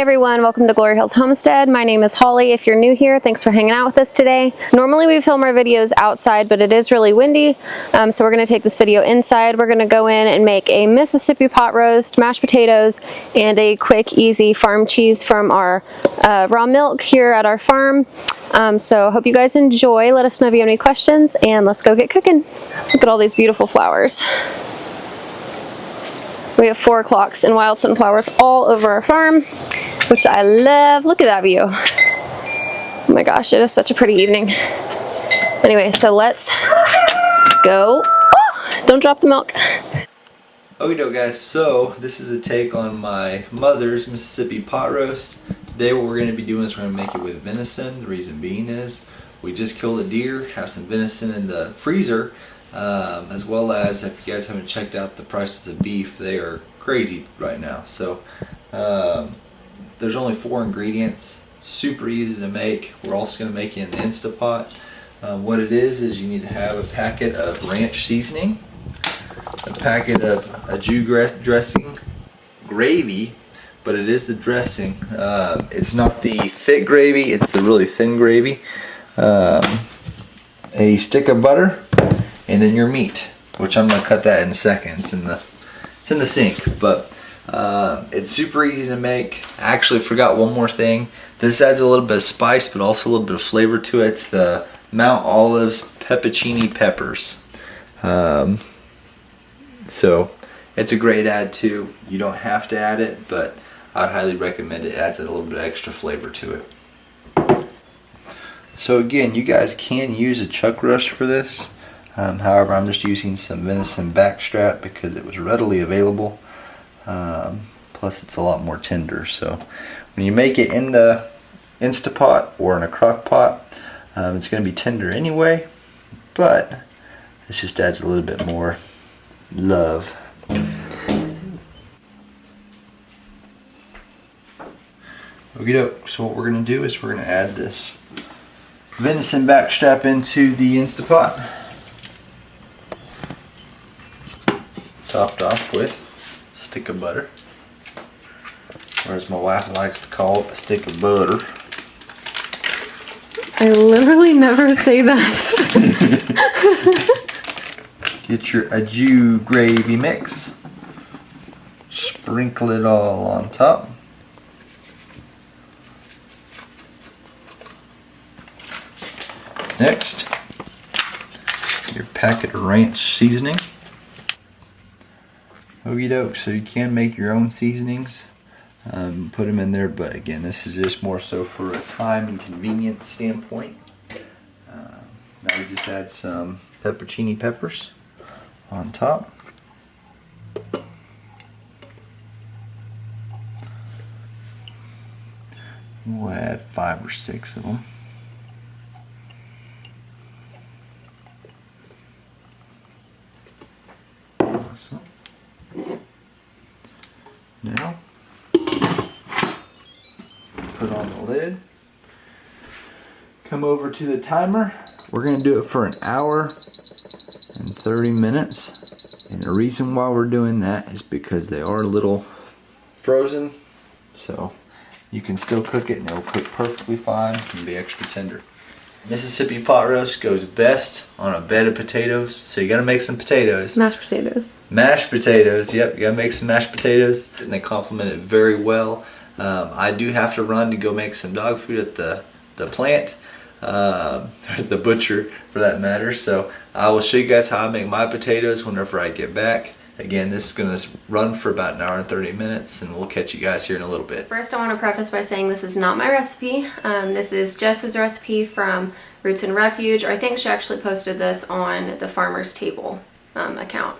everyone, welcome to Glory Hills Homestead. My name is Holly. If you're new here, thanks for hanging out with us today. Normally we film our videos outside, but it is really windy, so we're going to take this video inside. We're going to go in and make a Mississippi pot roast, mashed potatoes, and a quick, easy farm cheese from our raw milk here at our farm. So hope you guys enjoy. Let us know if you have any questions, and let's go get cooking. Look at all these beautiful flowers. We have 4 o'clocks and wild sunflowers all over our farm, which I love. Look at that view. Oh my gosh, it is such a pretty evening. Anyway, so let's go. Oh, don't drop the milk. Okay, guys, so this is a take on my mother's Mississippi pot roast. Today what we're going to be doing is we're going to make it with venison. The reason being is we just killed a deer, have some venison in the freezer. As well as, if you guys haven't checked out the prices of beef, they are crazy right now. So there's only 4 ingredients, super easy to make. We're also going to make it in an Instapot. What it is you need to have a packet of ranch seasoning, a packet of ajou dressing, gravy, but it is the dressing. It's not the thick gravy, it's the really thin gravy, a stick of butter, and then your meat, which I'm gonna cut that in a second. It's in the sink, but it's super easy to make. I actually forgot one more thing. This adds a little bit of spice, but also a little bit of flavor to it. It's the Mount Olive's pepperoni peppers. So it's a great add too. You don't have to add it, but I'd highly recommend it. It adds a little bit of extra flavor to it. So again, you guys can use a chuck roast for this. However, I'm just using some venison backstrap because it was readily available. Plus, it's a lot more tender. So, when you make it in the Instapot or in a crock pot, it's going to be tender anyway. But this just adds a little bit more love. Okie doke. So what we're going to do is we're going to add this venison backstrap into the Instapot. Topped off with a stick of butter, or as my wife likes to call it, a stick of butter. I literally never say that. Get your ajou gravy mix, sprinkle it all on top. Next, your packet of ranch seasoning. Okie doke, so you can make your own seasonings, put them in there, but again, this is just more so for a time and convenience standpoint. Now we just add some pepperoni peppers on top. We'll add 5 or 6 of them. Awesome. Now, put on the lid, come over to the timer. We're going to do it for 1 hour and 30 minutes. And the reason why we're doing that is because they are a little frozen. So you can still cook it and it'll cook perfectly fine and be extra tender. Mississippi pot roast goes best on a bed of potatoes. So you gotta make some potatoes. Mashed potatoes. Mashed potatoes, yep, you gotta make some mashed potatoes. And they complement it very well. I do have to run to go make some dog food at the plant, or the butcher for that matter. So I will show you guys how I make my potatoes whenever I get back. Again, this is going to run for about 1 hour and 30 minutes, and we'll catch you guys here in a little bit. First, I want to preface by saying this is not my recipe. This is Jess's recipe from Roots and Refuge, or I think she actually posted this on the Farmer's Table account.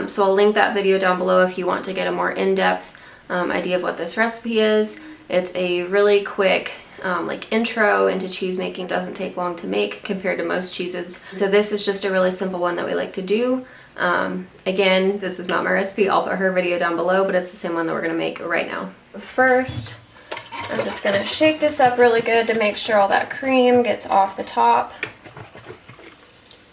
So I'll link that video down below if you want to get a more in-depth idea of what this recipe is. It's a really quick like intro into cheese making. Doesn't take long to make compared to most cheeses. So this is just a really simple one that we like to do. Again, this is not my recipe. I'll put her video down below, but it's the same one that we're going to make right now. First, I'm just going to shake this up really good to make sure all that cream gets off the top.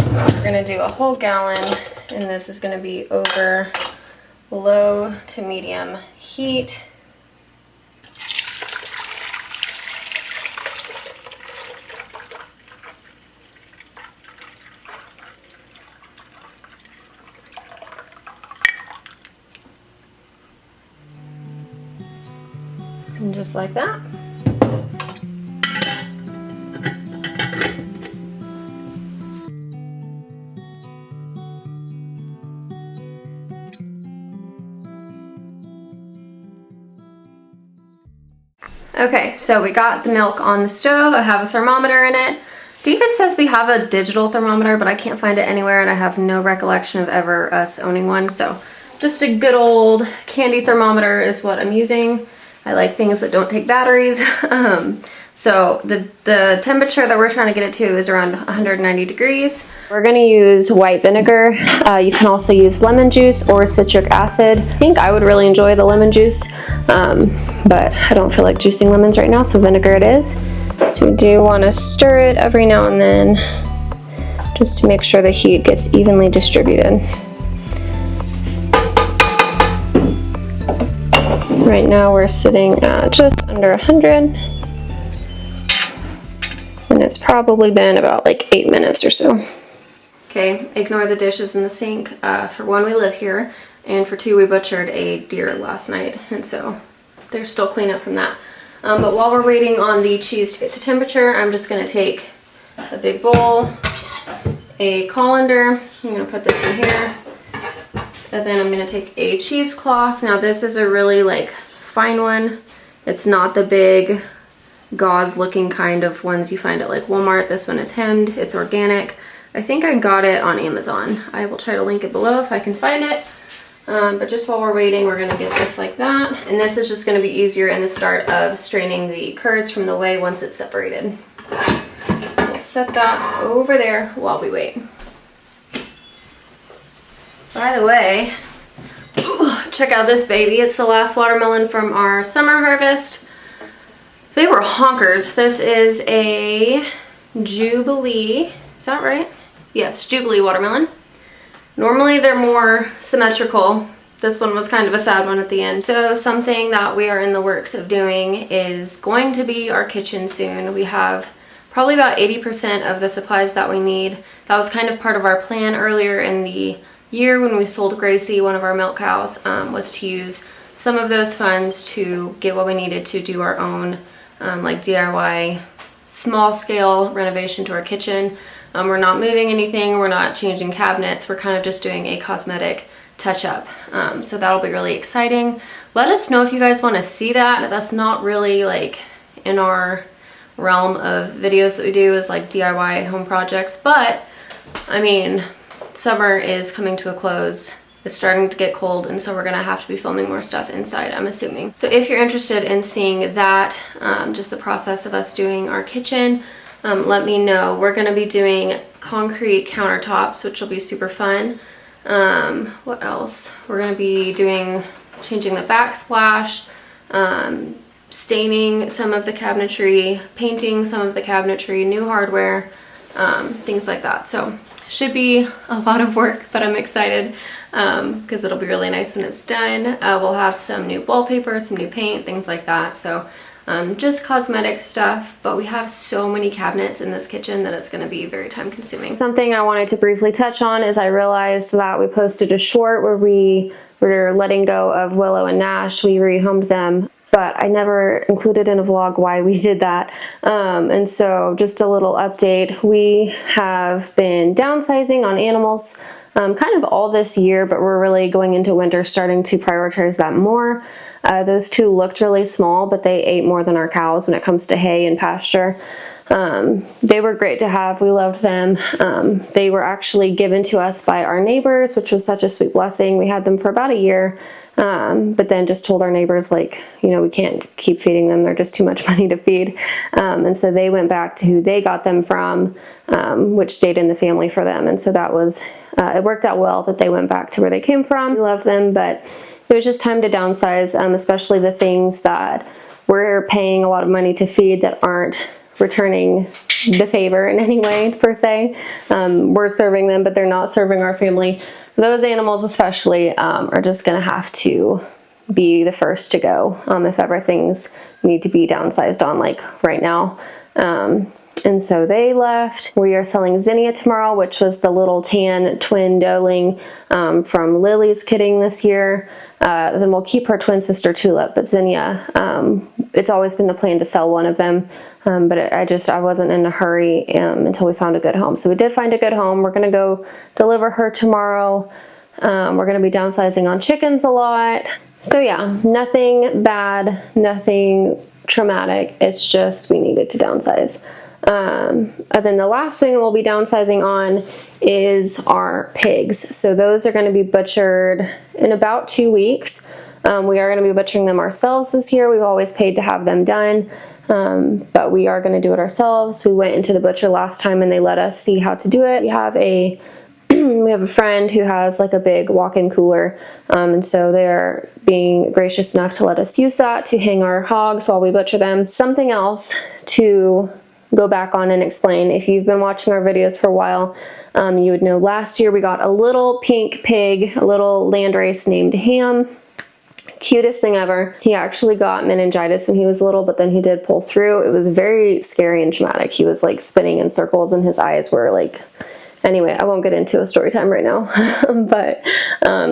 We're going to do a whole gallon, and this is going to be over low to medium heat. And just like that. Okay, so we got the milk on the stove. I have a thermometer in it. David says we have a digital thermometer, but I can't find it anywhere, and I have no recollection of ever us owning one. So just a good old candy thermometer is what I'm using. I like things that don't take batteries. So the temperature that we're trying to get it to is around 190 degrees. We're gonna use white vinegar. You can also use lemon juice or citric acid. I think I would really enjoy the lemon juice, but I don't feel like juicing lemons right now, so vinegar it is. So we do want to stir it every now and then, just to make sure the heat gets evenly distributed. Right now we're sitting at just under 100. And it's probably been about like 8 minutes or so. Okay, ignore the dishes in the sink. For one, we live here, and for two, we butchered a deer last night, and so there's still cleanup from that. But while we're waiting on the cheese to get to temperature, I'm just gonna take a big bowl, a colander, I'm gonna put this in here, and then I'm gonna take a cheesecloth. Now this is a really like fine one. It's not the big gauze looking kind of ones you find at like Walmart. This one is hemmed, it's organic. I think I got it on Amazon. I will try to link it below if I can find it. But just while we're waiting, we're gonna get this like that. And this is just gonna be easier in the start of straining the curds from the whey once it's separated. So we'll set that over there while we wait. By the way, check out this baby. It's the last watermelon from our summer harvest. They were honkers. This is a Jubilee, is that right? Yes, Jubilee watermelon. Normally they're more symmetrical. This one was kind of a sad one at the end. So something that we are in the works of doing is going to be our kitchen soon. We have probably about 80% of the supplies that we need. That was kind of part of our plan earlier in the year when we sold Gracie, one of our milk cows, was to use some of those funds to get what we needed to do our own like DIY small scale renovation to our kitchen. We're not moving anything, we're not changing cabinets, we're kind of just doing a cosmetic touch up. So that'll be really exciting. Let us know if you guys want to see that. That's not really like in our realm of videos that we do as like DIY home projects, but I mean, summer is coming to a close. It's starting to get cold, and so we're gonna have to be filming more stuff inside, I'm assuming. So if you're interested in seeing that, just the process of us doing our kitchen, let me know. We're gonna be doing concrete countertops, which will be super fun. What else? We're gonna be changing the backsplash, staining some of the cabinetry, painting some of the cabinetry, new hardware, things like that. So should be a lot of work, but I'm excited because it'll be really nice when it's done. We'll have some new wallpaper, some new paint, things like that. So just cosmetic stuff, but we have so many cabinets in this kitchen that it's going to be very time consuming. Something I wanted to briefly touch on is I realized that we posted a short where we were letting go of Willow and Nash. We rehomed them, but I never included in a vlog why we did that. And so just a little update. We have been downsizing on animals kind of all this year, but we're really going into winter starting to prioritize that more. Those two looked really small, but they ate more than our cows when it comes to hay and pasture. They were great to have. We loved them. They were actually given to us by our neighbors, which was such a sweet blessing. We had them for about a year, but then just told our neighbors, like, you know, we can't keep feeding them. They're just too much money to feed. And so they went back to who they got them from, which stayed in the family for them. And so that was, it worked out well that they went back to where they came from. We love them, but it was just time to downsize, especially the things that we're paying a lot of money to feed that aren't returning the favor in any way per se. We're serving them, but they're not serving our family. Those animals especially are just going to have to be the first to go if ever things need to be downsized on, like right now. And so they left. We are selling Zinnia tomorrow, which was the little tan twin doeling from Lily's kidding this year. Then we'll keep her twin sister Tulip, but Zinnia, it's always been the plan to sell one of them. But I wasn't in a hurry until we found a good home. So we did find a good home. We're going to go deliver her tomorrow. We're going to be downsizing on chickens a lot. So yeah, nothing bad, nothing traumatic. It's just we needed to downsize. And then the last thing we'll be downsizing on is our pigs. So those are going to be butchered in about 2 weeks. We are going to be butchering them ourselves this year. We've always paid to have them done, but we are going to do it ourselves. We went into the butcher last time and they let us see how to do it. We have a friend who has like a big walk-in cooler, and so they're being gracious enough to let us use that to hang our hogs while we butcher them. Something else to go back on and explain. If you've been watching our videos for a while, you would know last year we got a little pink pig, a little landrace named Ham. Cutest thing ever. He actually got meningitis when he was little, but then he did pull through. It was very scary and traumatic. He was like spinning in circles and his eyes were like, anyway, I won't get into a story time right now. But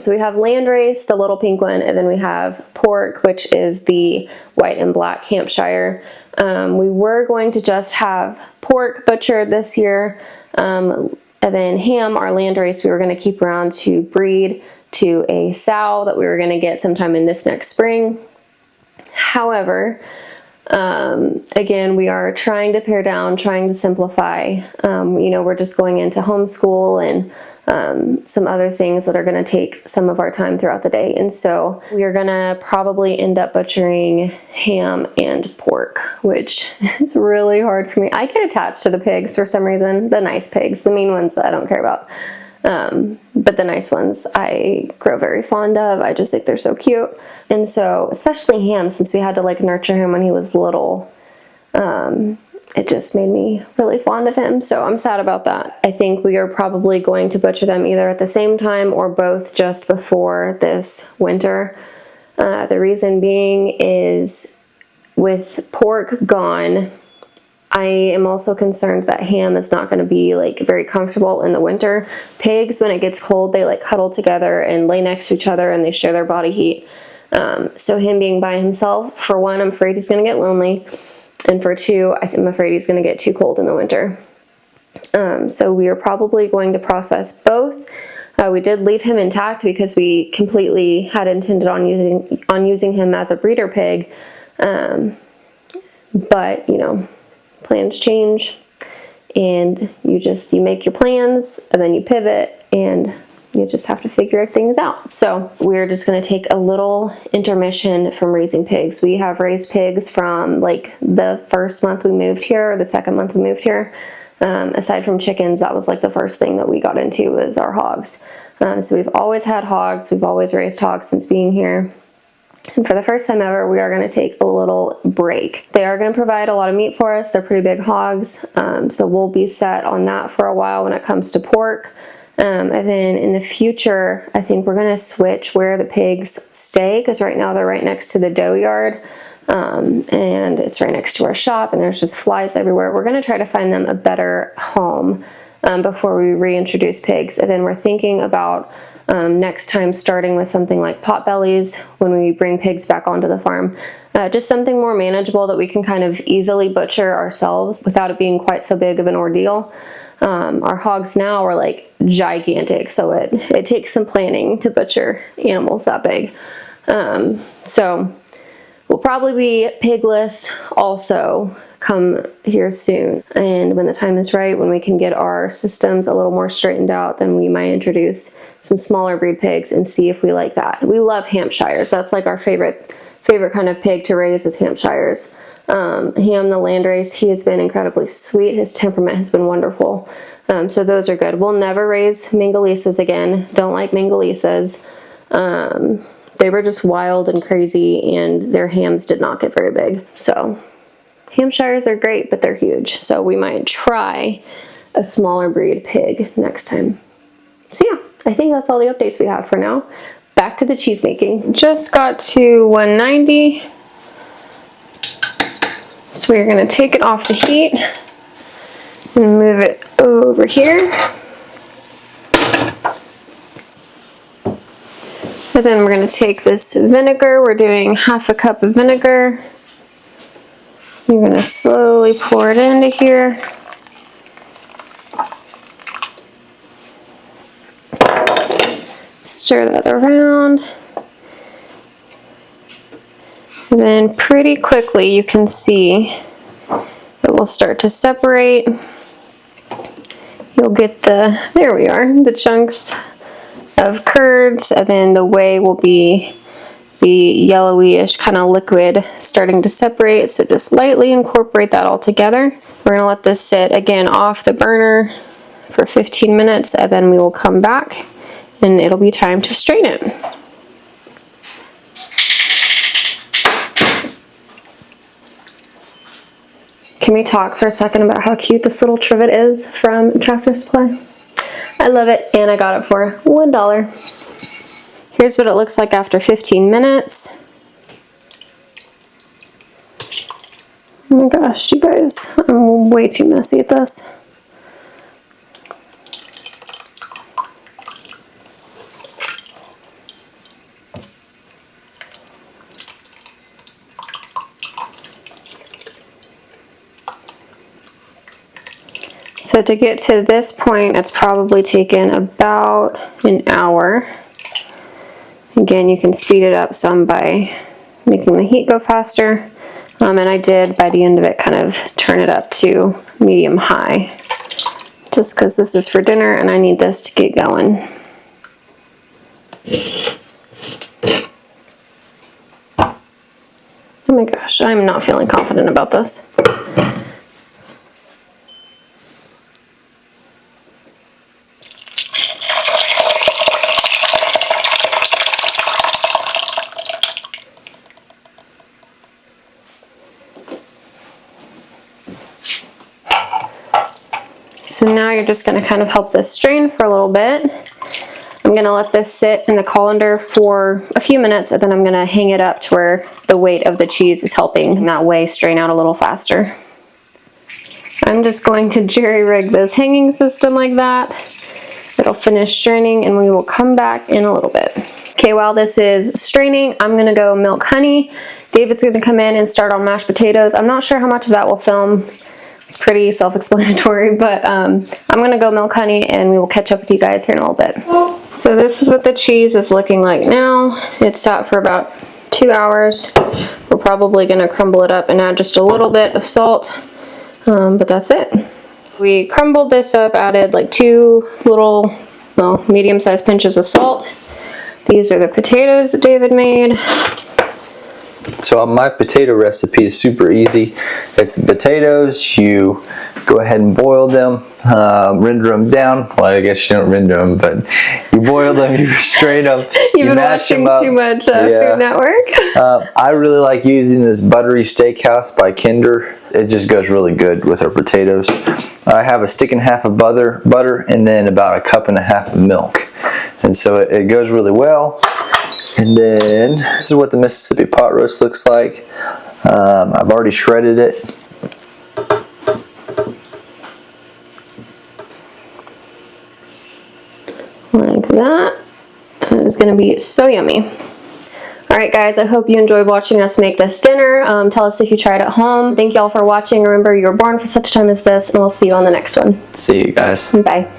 so we have landrace, the little pink one, and then we have pork, which is the white and black Hampshire. We were going to just have pork butchered this year, and then Ham, our landrace, we were going to keep around to breed to a sow that we were going to get sometime in this next spring. However, again, we are trying to pare down, trying to simplify. We're just going into homeschool and some other things that are going to take some of our time throughout the day. And so we are going to probably end up butchering ham and pork, which is really hard for me. I get attached to the pigs for some reason, the nice pigs, the mean ones I don't care about. But the nice ones I grow very fond of. I just think they're so cute. And so, especially Ham, since we had to like nurture him when he was little, it just made me really fond of him. So I'm sad about that. I think we are probably going to butcher them either at the same time or both just before this winter. The reason being is with pork gone, I am also concerned that Ham is not going to be like very comfortable in the winter. Pigs, when it gets cold, they like huddle together and lay next to each other and they share their body heat. So him being by himself, for one, I'm afraid he's going to get lonely. And for two, I'm afraid he's going to get too cold in the winter. So we are probably going to process both. We did leave him intact because we completely had intended on using him as a breeder pig. But, plans change and you make your plans and then you pivot and you just have to figure things out. So we're just going to take a little intermission from raising pigs. We have raised pigs from like the first month we moved here or the second month we moved here. Aside from chickens, that was like the first thing that we got into was our hogs. So we've always had hogs. We've always raised hogs since being here. And for the first time ever, we are going to take a little break. They are going to provide a lot of meat for us. They're pretty big hogs. So we'll be set on that for a while when it comes to pork. And then in the future, I think we're going to switch where the pigs stay because right now they're right next to the doe yard. And it's right next to our shop and there's just flies everywhere. We're going to try to find them a better home before we reintroduce pigs. And then we're thinking about next time starting with something like potbellies when we bring pigs back onto the farm. Just something more manageable that we can kind of easily butcher ourselves without it being quite so big of an ordeal. Our hogs now are like gigantic, so it takes some planning to butcher animals that big. So we'll probably be pigless also come here soon. And when the time is right, when we can get our systems a little more straightened out, then we might introduce some smaller breed pigs and see if we like that. We love Hampshires. That's like our favorite kind of pig to raise is Hampshires. Ham, the landrace, he has been incredibly sweet. His temperament has been wonderful. So those are good. We'll never raise Mingalises again. Don't like Mingalises. They were just wild and crazy and their hams did not get very big. So Hampshires are great, but they're huge. So we might try a smaller breed pig next time. So yeah, I think that's all the updates we have for now. Back to the cheese making. Just got to 190. So we're gonna take it off the heat. And move it over here. And then we're going to take this vinegar. We're doing half a cup of vinegar. You're going to slowly pour it into here. Stir that around. And then pretty quickly you can see it will start to separate. You'll get there we are, the chunks of curds, and then the whey will be the yellowish kind of liquid starting to separate. So just lightly incorporate that all together. We're going to let this sit again off the burner for 15 minutes, and then we will come back and it'll be time to strain it. Can we talk for a second about how cute this little trivet is from Tractor Supply? I love it, and I got it for $1. Here's what it looks like after 15 minutes. Oh my gosh, you guys, I'm way too messy at this. So to get to this point, it's probably taken about an hour. Again, you can speed it up some by making the heat go faster. And I did, by the end of it, kind of turn it up to medium-high. Just because this is for dinner and I need this to get going. Oh my gosh, I'm not feeling confident about this. So now you're just going to kind of help this strain for a little bit. I'm going to let this sit in the colander for a few minutes, and then I'm going to hang it up to where the weight of the cheese is helping that way strain out a little faster. I'm just going to jerry-rig this hanging system like that. It'll finish straining and we will come back in a little bit. Okay, while this is straining, I'm going to go milk honey. David's going to come in and start on mashed potatoes. I'm not sure how much of that will film. It's pretty self-explanatory, but I'm gonna go milk honey and we will catch up with you guys here in a little bit. So this is what the cheese is looking like now. It's sat for about 2 hours. We're probably gonna crumble it up and add just a little bit of salt, but that's it. We crumbled this up, added like 2 little, well, medium-sized pinches of salt. These are the potatoes that David made. So my potato recipe is super easy. It's the potatoes, you go ahead and boil them, render them down. Well, I guess you don't render them, but you boil them, you strain them, You've been watching too much Food Network. I really like using this buttery steakhouse by Kinder. It just goes really good with our potatoes. I have a stick and a half of butter and then about 1.5 cups of milk. And so it goes really well. And then this is what the Mississippi pot roast looks like. I've already shredded it. Like that. It is going to be so yummy. Alright guys, I hope you enjoyed watching us make this dinner. Tell us if you tried at home. Thank you all for watching. Remember, you were born for such a time as this, and we'll see you on the next one. See you guys. Bye.